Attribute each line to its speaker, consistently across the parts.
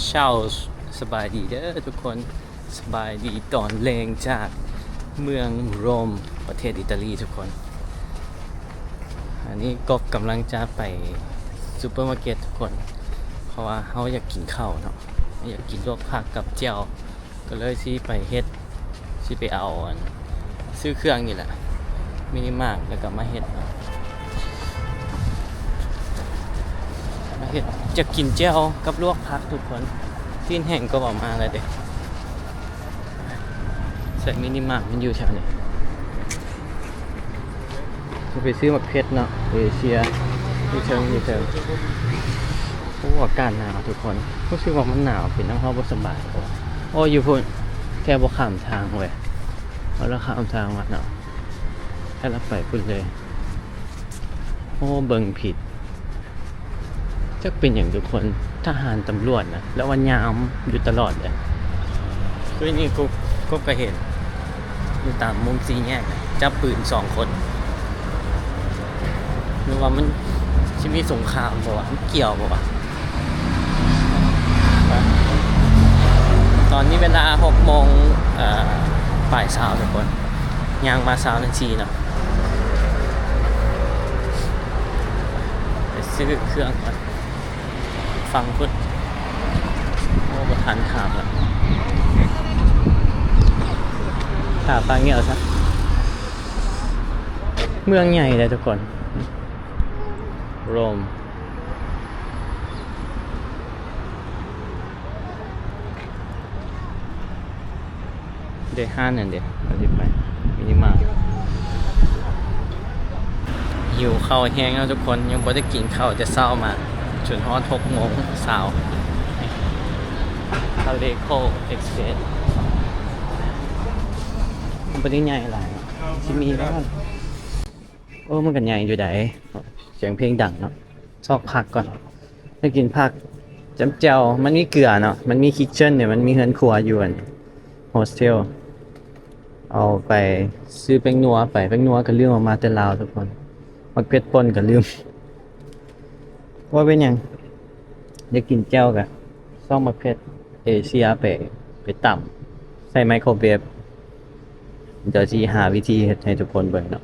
Speaker 1: เช้าสบายดีเด้อทุกคนสบายดีตอนเลงจากเมืองโรมประเทศอิตาลีทุกคนอันนี้ก็กำลังจะไปซูเปอร์มาร์เก็ตทุกคนเพราะว่าเขาอยากกินข้าวเนาะอยากกินลวกผักกับเจียวก็เลยที่ไปเฮ็ดที่ไปเอาซื้อเครื่องนี่แหละมินิมาร์ทแล้วก็มาเฮ็ดเนาะมาเฮ็ดจะกินเจียวกับลวกผักทุกคนที่แห่งก็ออกมาเลยเด็กใส่มินิมาร์ทมันอยู่แถวนี้จะไปซื้อมะเขือเนาะเอเชียอยู่เชิงโอ้อากาศหนาวทุกคนรู้สึกว่ามันหนาวเป็นน้ำเข้าบ่สบายโอ้อยู่พุ่นแค่บ่ข้ามทางเว้ยเอาละข้ามทางมาเนาะแค่เราไปพุ่นเลยโอ้เบิ่งผิดจะเป็นอย่างทุกคนทหารตำรวจนะแล้ววันยามอยู่ตลอดเลยคือนี่ก็เห็นอยู่ตามมุมซีแยกจับปืน2 คนหรือว่ามันจะมีสงครามบ่วะมันเกี่ยวบ่วะตอนนี้เวลา6 โมงบ่ายเช้าทุกคนยางมาเช้านาทีเนาะไปซื้อเครื่องก่อนฟังพุทธโอ้ประทานขาบแล้วขาปลาเงี้ยวซะเมืองใหญ่เลยทุกคนโรมเดห้านั่นเดี๋ยวเราจะไปมินิมาร์ทหิวข้าวแห้งแล้วทุกคนยังไม่ได้กินข้าวจะเศร้ามาจนฮอด6 โมงเช้าทะเลโคเอ็กซ์เพรสมันเป็นใหญ่หลายที่มีแล้วโอ้มันกันใหญ่อยู่ไหนเสียงเพลงดังเนาะชอบผักก่อนถ้ากินผักจำเจียวมันมีเกลือเนาะมันมีคิทเช่นเนี่ยมันมีเฮือนครัวอยู่โฮสเทลเอาไปซื้อแป้งนัวไปแป้งนัวก็ลืมออกมาแต่ลาวทุกคนมักเผ็ดป่นก็ลืมว่าเป็นยังอยากกินแจ่วกะซ่อมมักเผ็ดเอเชียไปต่ำใส่ไมโครเวฟเดี๋ยวจะหาวิธีเฮ็ดให้ทุกคนเบิ่งเนาะ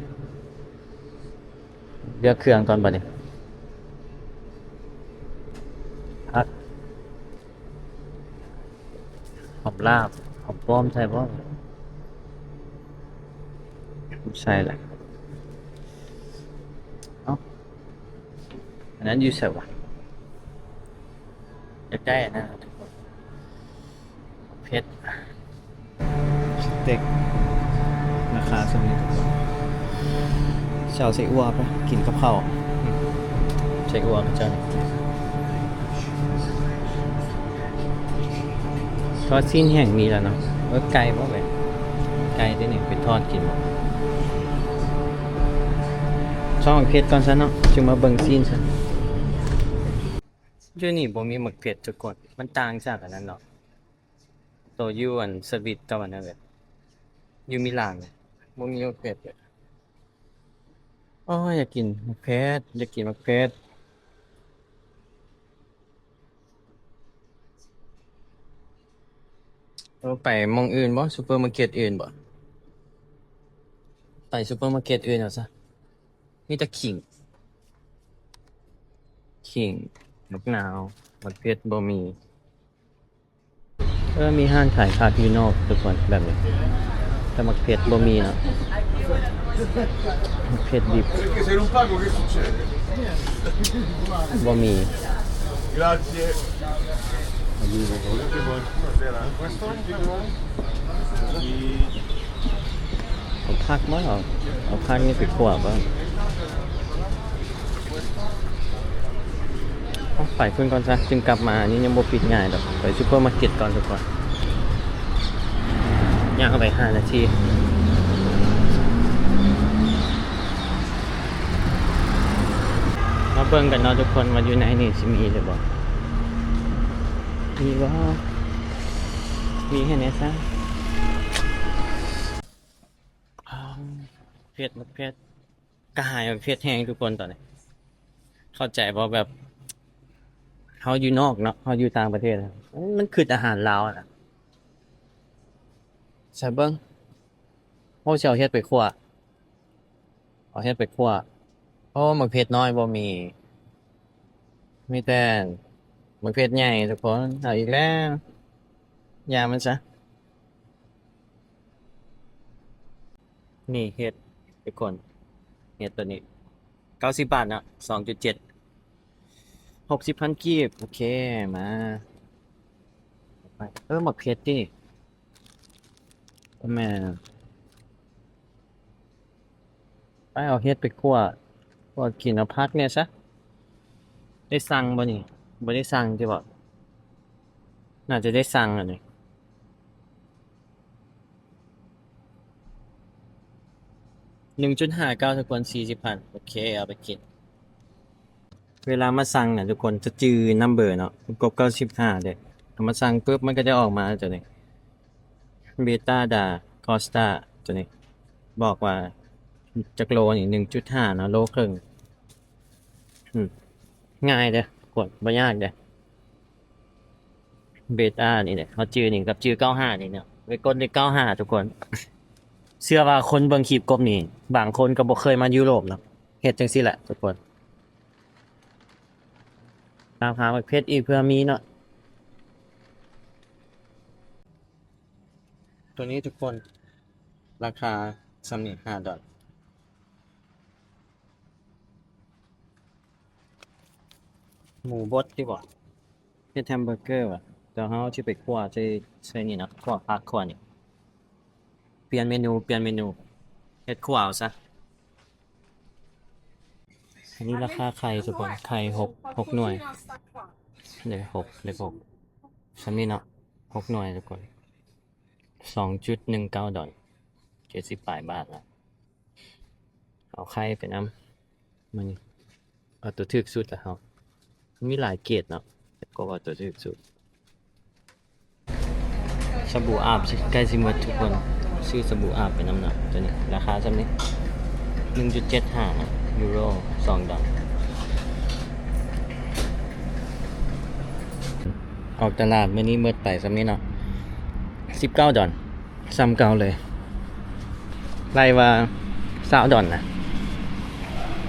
Speaker 1: เลือกเครื่องก่อนบัดนี้ผักหอมลาบหอมป้อมใช่บ่ใช่แหละเอ้าอันนั้นอยู่ไสวะอยากได้อันนั้นทุกคนเผ็ดสเต็กราคาสมิทุกคนเช้าใส่อั่วไปกินกับข้าวใส่อั่วกันจังทอดสิ้นแห่งมีแล้วเนาะไก่บ่เว้ยไก่ที่นี่ไปทอดกินบ่ช่องเพชรก่อนซะเนาะจึงมาเบิ่งซีนซะอยู่นี่บ่มีหมึกเผ็ดทุกคนมันต่างจากอันนั้นเนาะตัวอยู่อันสวิตตะวันนั่นแหละอยู่มิลานบ่มีหมึกเผ็ดเลยอ้ออยากกินหมึกเผ็ดอยากกินหมึกเผ็ดไปหม้องอื่นบ่ซุปเปอร์มาร์เก็ตอื่นบ่ไปซุปเปอร์มาร์เก็ตอื่นเอาซะมีแต่ขิงมะนาวมะเขือบ่มีมีห้างขายผักอยู่นอกทุกคนแบบนี้แต่มะเขือบ่มีเนาะมะเขือดิบ
Speaker 2: Perché se non pago che succede?
Speaker 1: บ่มี
Speaker 2: Grazie. Buonasera. Questo?
Speaker 1: เอาผักมาเอาผักนี่ไปคั่วบ่เอาไปเพิ่นก่อนซะจึงกลับมานี่ยังบ่ปิดง่ายดอกไปซุปเปอร์มาร์เก็ตก่อนทุกคนย่างเอาไป5 นาทีมาเบิ่งกันเนาะทุกคนว่าอยู่ไหนนี่สิมีหรือบ่มีบ่มีแค่นี้ซะเผ็ดมันเผ็ดกระหายมันเผ็ดแห้งทุกคนตอนนี้เข้าใจบ่แบบ เฮาอยู่นอกเนาะเฮาอยู่ต่างประเทศอะมันคืออาหารลาวอะนะใช่เบิ่งเฮาสิเอาเฮ็ดไปคั่วเอาเฮ็ดไปคั่วเพราะว่ามักเผ็ดน้อยบ่มีแต่มักเผ็ดใหญ่ทุกคนเอาอีกแล้วอย่ามันซะนี่เฮ็ดทุกคนเฮ็ดตัวนี้90บาทเนาะ2.7 60,000กีบโอเคมาไปมักเผ็ดดิแม่ไปเอาเฮ็ดไปคั่วกินเอาพักเนี่ยซะได้สั่งบ่นี่บ่ได้สั่งจิบ่น่าจะได้สั่งอันนี้1.59ทุกคน40,000โอเคเอาไปกินเวลามาสั่งน่ะทุกคนจะจื้อนัมเบอร์เนาะกบ95เด้เอามาสั่งปุ๊บมันก็จะออกมาตัวนี้เบต้าดาคอสตาตัวนี้บอกว่าจักโลนี่1.5เนาะโลครึ่งง่ายเด้อกดบ่ยากเด้เบต้านี่แหละเขาจื้อนี่กับจื้อ95นี่เนาะไปกดเลข95ทุกคน เชื่อว่าคนเบิ่งคลิปกบนี่บางคนก็บ่เคยมายุโรปหรอกเฮ็ดจังซี่แหละทุกคนตามหาประเภทอีกเพื่อมีเนาะตัวนี้ทุกคนราคาสำนี้$5หมูบดดีกว่าเฮ็ดแฮมเบอร์เกอร์ว่ะเดี๋ยวเฮาสิไปคั่วใส่นี่นะคั่วผักคั่วนี่เปลี่ยนเมนูเฮ็ดคั่วเอาซะอันนี้ราคาไข่ทุกคนไข่6หน่วยเลข6สำนี้เนาะ6หน่วยทุกคน$2.19 70ปลายบาทละเอาไข่ไปนำมันเอาตัวถูกสุดละเฮามีหลายเกรดเนาะก็ว่าตัวถูกสุดสบู่อาบใกล้สิหมดทุกคนซื้อสบู่อาบไปนำเนาะตัวนี้ราคาซำนี้ 1.75 ยูโร2 ดอลออกตลาดมื้อนี้หมดไปซำนี้เนาะ$19ซ้ำเก่าเลยไล่ว่า$20นะ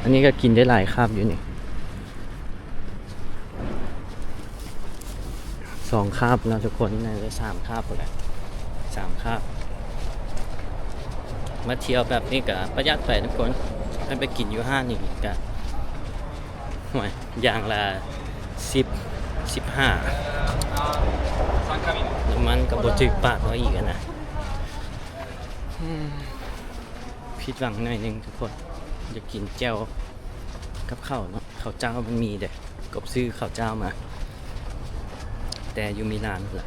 Speaker 1: อันนี้ก็กินได้หลายคาบอยู่นี่2คาบเนาะทุกคนน่าจะ3คาบพุ่นแหละ3คาบมาเที่ยวแบบนี้ก็ประหยัดไปทุกคนให้ไปกินอยู่ห้างนี่ก็ห่วยอย่างละ15น้ำมันก็บ่ถึกปากว่าอีกอะนะผิดหวังหน่อยนึงทุกคนอยากกินแจ่วกับข้าวเนาะข้าวเจ้ามันมีเด้กบซื้อข้าวเจ้ามาแต่อยู่มิลานล่ะ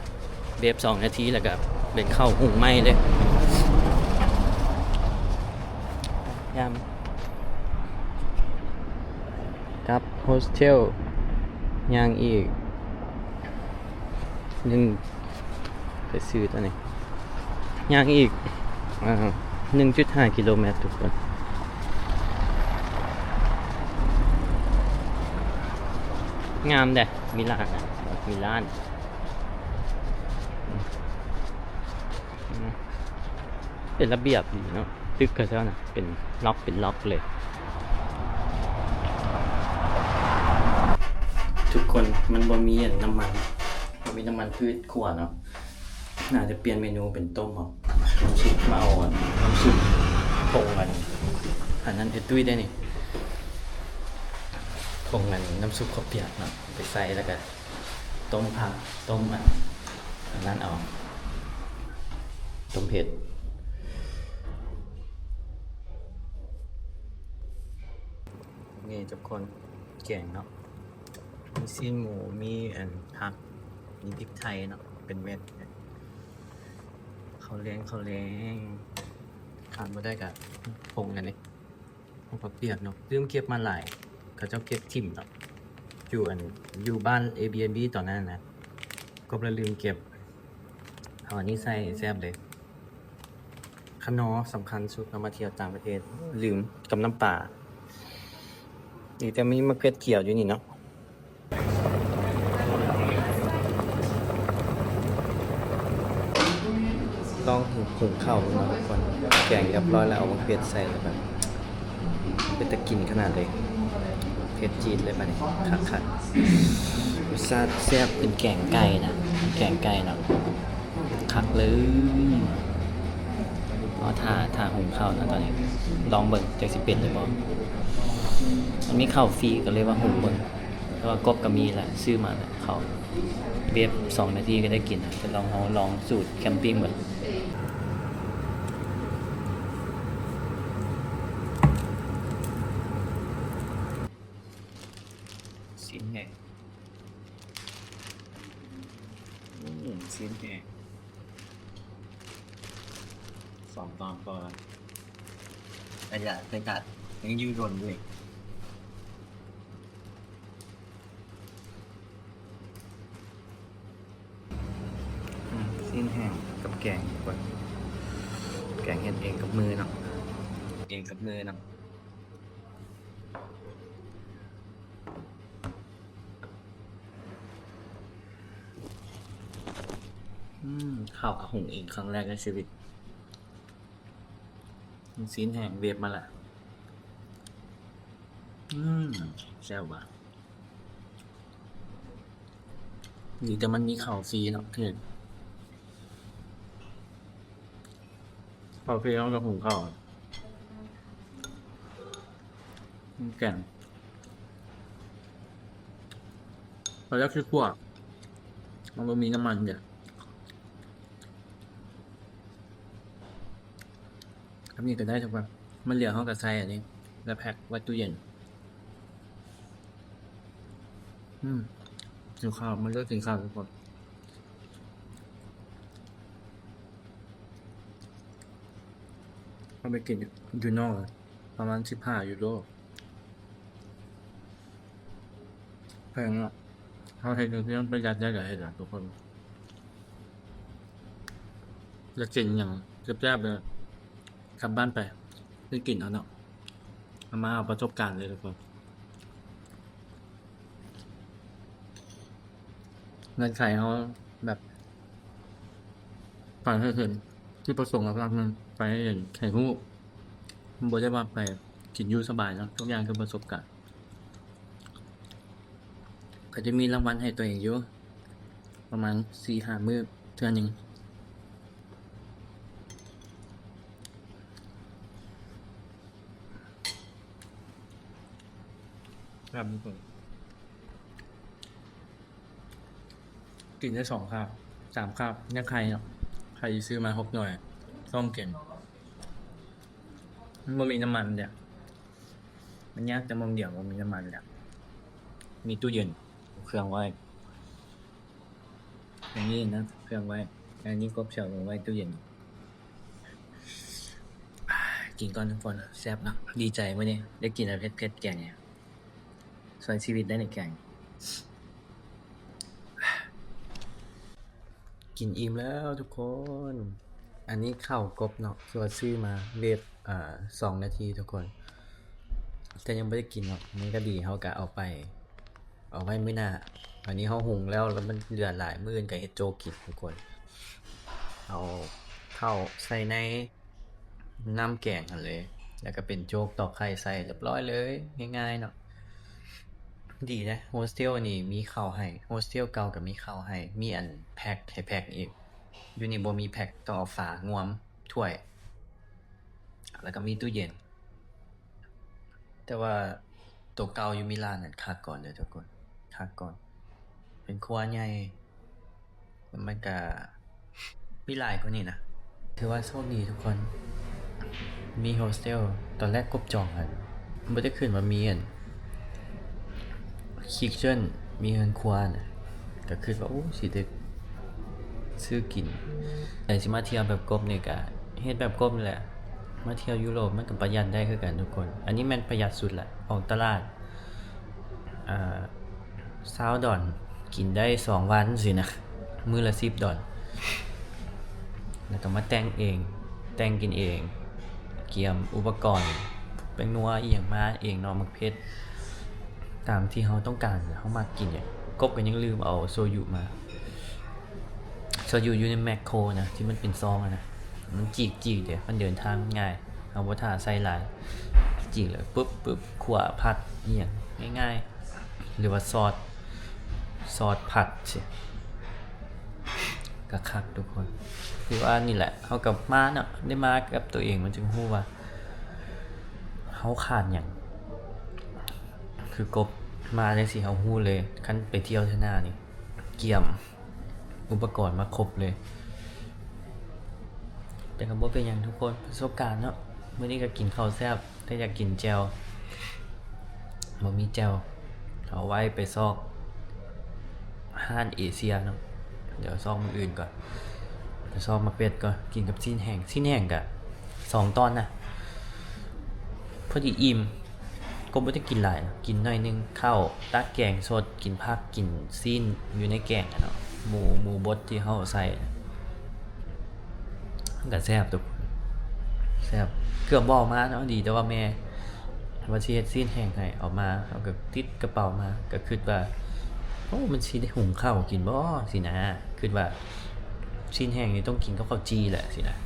Speaker 1: เบบ2 นาทีแล้วก็เป็นข้าวหุงไหม้เลยยามครับโฮสเทลย่างอีกยังไปซื้อตัวนี้ย่างอีก1.5 กิโลเมตรทุกคนงามเด้มิลานนะมิลานเป็นระเบียบดีเนาะตึกก็เท่านะเป็นล็อกเลยทุกคนมันบ่มีน้ำมันบ่มีน้ำมันพืชขั่วเนาะน่าจะเปลี่ยนเมนูเป็นต้มเอาน้ำซุปมาเอาน้ำซุปผงอันนั้นเฮ็ดตุ้ยได้นี่ผงน้ำซุปข้าวเปียกเนาะไปใส่แล้วก็ต้มผักต้มอันนั้นเอาต้มเผ็ดนี่ทุกคนแกงเนาะมีซีนหมูมีผักมีพริกไทยเนาะเป็นเม็ดเขาเลี้ยงขาดบ่ได้กับผงอันนี้ข้าวเปียกเนาะลืมเก็บมาหลายเขาเจ้าเก็บทิ่มเนาะอยู่บ้าน Airbnb ตอนนั้นนะก็เลยลืมเก็บเอาอันนี้ใส่แซ่บเลยขนมสำคัญสุดเรามาเที่ยวต่างประเทศลืมกับน้ำปลานี่แต่มีมะเขือเขียวอยู่นี่เนาะ ลองหุงข้าวมาทุกคนแกงเรียบร้อยแล้วเอามาเผ็ดใส่แล้วแบบเป็นตะกินขนาดเลยเผ็ดจีดเลยมาเนี่ยคักๆรสชาติแซ่บเป็นแกงไก่นะแกงไก่เนาะคักเลยเอาท่าหุงข้าวนะตอนนี้ลองเบิ่งจะสิเป็นหรือเปล่ามันมีข้าวฟรีก็เลยว่าหุงเบิ่งแต่ว่ากบก็มีแหละซื้อมาแล้วข้าวเบียบ2 นาทีก็ได้กินจะลองสูตรแคมปิ้งเบิ่งชิ้นแห้งชิ้นแห้ง2 ตอนก่อนแต่อย่าไปกัดยังยืดรนด้วยชิ้นแห้งกับแกงก่อนแกงเฮ็ดเองกับมือเนาะเองกับมือเนาะข้าวกระหุงเองครั้งแรกในชีวิตชิ้นแห้งเวียบมาละแซ่บว่ะนี่แต่มันมีข้าวฟรีเนาะคือข้าวฟรีเอากระหุงข้าวแกงเราจะคือคั่วมันก็มีน้ำมันเดี๋ยวทำนี่ก็ได้ทุกวันมันเหลือห้องกับไส้อันนี้แล้วแพ็คไว้ตู้เย็นกินข้าวมันเลิกกินข้าวทุกคนเอาไปกินอยู่นอกประมาณ15 ยูโรแพงอ่ะเขาให้ดูที่มันประหยัดได้หลายอย่างทุกคนจะกินอย่างแซ่บๆเลยกลับบ้านไปได้กินเอาเนาะมาเอาประสบการณ์เลยทุกคนเงินไขเขาแบบฝันให้เห็นที่ประสงค์กับมันไปให้เห็นไข่หูมันบอกได้ว่าไปกินอยู่สบายเนาะทุกอย่างคือประสบการณ์ก็จะมีรางวัลให้ตัวเองอยู่ประมาณ4-5 มื้อเท่านึงครับทุกคนกินได้2 คาบ 3 คาบเนี่ยใครเนาะใครซื้อมา6 หน่วยต้องเก่งมันมีน้ำมันเดี๋ยวมันยากแต่มองเดี๋ยวมันมีน้ำมันเดี๋ยวมีตู้เย็นเครื่องไว้อย่างนี้นะเครื่องไว้อันนี้ก็เชื่อมไว้ตู้เย็นกินก่อนทุกคนแซ่บนะดีใจเมื่อนี้ได้กินอะไรเผ็ดๆแกงเนี่ยสวยชีวิตได้ในแกงกินอิ่มแล้วทุกคนอันนี้ข้าวกบเนาะที่ว่าซื้อมาเวฟ2 นาทีทุกคนแต่ยังไม่ได้กินเนาะมันก็ดีเขากะเอาไว้มื้อหน้าอันนี้เขาหุงแล้วมันเหลือหลายมื้อกับเฮ็ดโจกินทุกคนเอาข้าวใส่ในน้ำแกงกันเลยแล้วก็เป็นโจ๊กตอกไข่ใส่เรียบร้อยเลยง่ายๆเนาะดีนะโฮสเทลนี่มีข้าวให้โฮสเทลเก่าก็มีข้าวให้มีอันแพ็คให้แพ็คอีกอยู่นี่บ่มีแพ็คต้องเอาฝางวมถ้วยแล้วก็มีตู้เย็นแต่ว่าตัวเก่าอยู่มิลานนั่นคักก่อนเด้อทุกคนคักก่อนเป็นครัวใหญ่มันก็มีหลายกว่านี้นะถือว่าโชคดีทุกคนมีโฮสเทลตอนแรกกบจองกันบ่ได้ขึ้นว่ามีอันคิทเช่นมีเงินครัวน่ะก็คิดว่าโอ้สิได้ซื้อกินแต่สิมาเที่ยวแบบกบนี่ก็เฮ็ดแบบกบนี่แหละมาเที่ยวยุโรปมันก็ประหยัดได้คือกันทุกคนอันนี้แม่นประหยัดสุดแหละออกตลาด$20กินได้2 วันสินะมื้อละ$10แล้วก็มาแต่งเองแต่งกินเองเกียมอุปกรณ์เป็นนัวอีหยังมาเองเนาะมักเผ็ดตามที่เฮาต้องการเฮามักกินเนี่ยกบก็ยังลืมเอาโซยุมาโซยุอยู่ในแมคโครนะที่มันเป็นซองอะนะ มันจีกเดี๋ยวมันเดินทางง่ายเอาบ่ท่าใส่หลายจีกเลยปุ๊บขั่วผัดอีหยังง่ายๆหรือว่าซอสผัดสิกะคักทุกคนคือว่านี่แหละเฮากับมาเนาะได้มากับตัวเองมันจึงฮู้ว่าเฮาขาดหยังคือกบมาจังซี่เฮาฮู้เลยคันไปเที่ยวเทื่อหน้านี่เกี่ยมอุปกรณ์มาครบเลยแต่ก็บ่เป็นหยังทุกคนประสบการณ์เนาะมื้อนี้ก็กินข้าวแซ่บแต่อยากกินแจ่วบ่มีแจ่วเอาไว้ไปซอกห้านเอเชียเนาะเดี๋ยวซอกมื้ออื่นก่อนไปซอกมาเป็ดก่อนกินกับซีนแห้งก็2ตอนนะพอดีอิ่มก็บ่ได้กินหลายนะกินหน่อยนึงข้าวตักแกงสดกินผักกินซีนอยู่ในแกงอะเนาะหมูบดที่เฮาใส่มันก็แซ่บทุกคนแซ่บเกือบบ่ออกมาเนาะดีแต่ว่าแม่ว่าสิเฮ็ดซีนแห้งให้เอามาเอาก็ติดกระเป๋ามาก็คิดว่าโอ้มันสิได้หุงข้าวกินบ่สินะคิดว่าซีนแห้งนี่ต้องกินกับข้าวจีแหละสินะ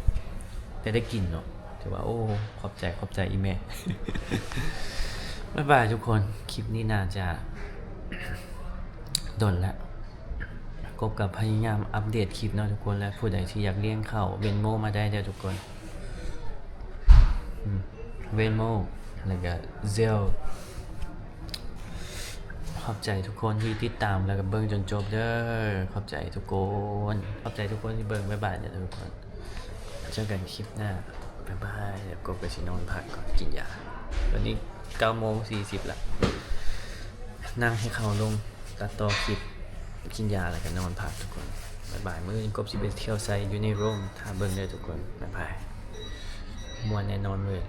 Speaker 1: แต่ได้กินเนาะถือว่าโอ้ขอบใจอีแม่ บ๊ายบายทุกคนคลิปนี้น่าจะดนละกบกับพยายามอัปเดตคลิปเนาะทุกคนและผู้ใดที่อยากเลี้ยงเข้าเวนโมมาได้เด้อทุกคนเวนโมแล้วก็เซลขอบใจทุกคนที่ติดตามแล้วก็เบิ่งจนจบเด้อขอบใจทุกคนที่เบิ่งบ๊ายบายเด้อทุกคนเจอกันคลิปหน้าบ๊ายบายเดี๋ยวกบไปสินอนพักก่อนกินยาตอนนี้9:40ละนั่งให้เขาลงตัดต่อคลิปกินยาแล้วก็นอนพักทุกคนบ๊ายบายมื้อนี้กบสิไปเที่ยวไซอยู่ในโรมถ้าเบิ่งเด้อทุกคนบ๊ายบายม่วนแน่นอนเลย